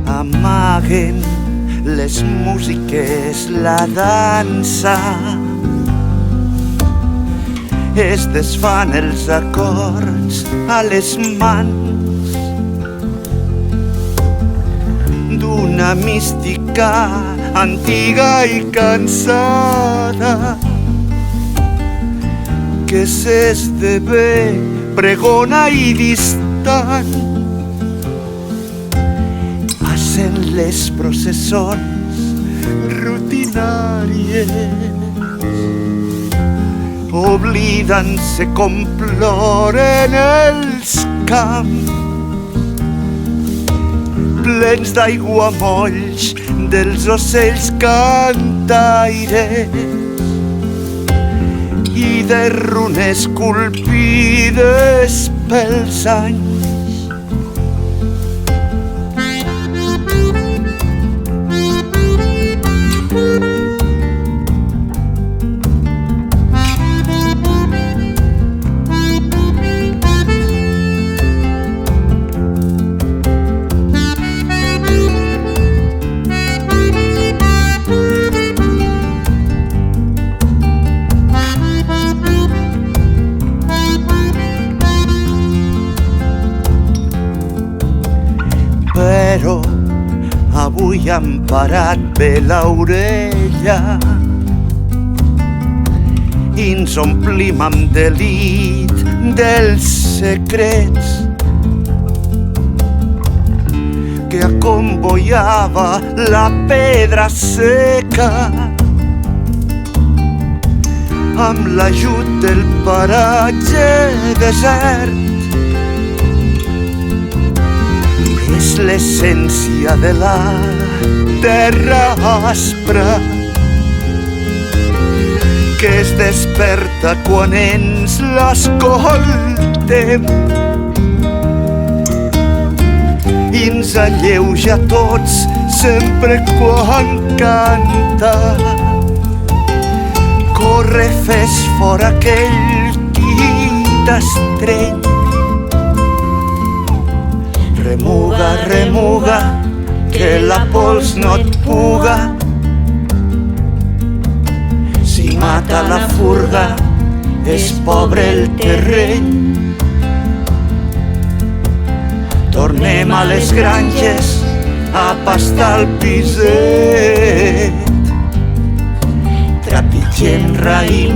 Amaguen les músiques la dansa, es desfan els acords a les mans d'una mística antiga i cansada que s'esdevé pregona i distant. Passen les processons rutinàries, oblidant-se com ploren els camps, plens d'aiguamolls dels ocells cantaires i de runes colpides pels anys. Però avui han parat bé l'orella i ens omplim amb delit dels secrets que acomboiava la pedra seca amb l'ajut del paratge desert. És l'essència de la terra aspra que es desperta quan ens l'escoltem i ens alleuja tots sempre quan canta. Corre, fes fora aquell qui t'estreny. Remuga, remuga, que la pols no et puga. Si mata la furga, és pobre el terreny. Tornem a les granges a pastar el piset. Trepitgem raïm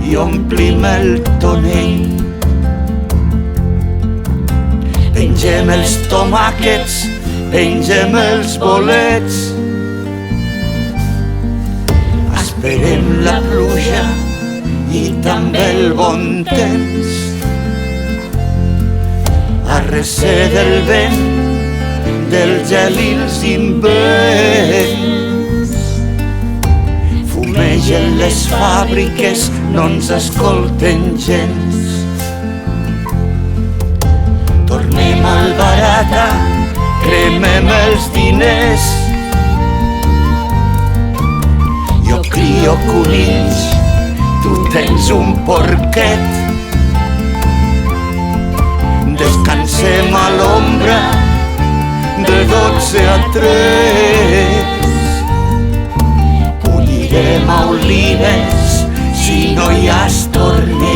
i omplim el tonell. Pengem els tomàquets, pengem els bolets. Esperem la pluja i també el bon temps. A recer del vent, del gel i els invents. Fumegen les fàbriques, no ens escolten gens. Tornem al barata, cremem els diners. Jo crio conills, tu tens un porquet. Descansem a l'ombra de 12 a 3. Collirem olives si no hi ha estornell.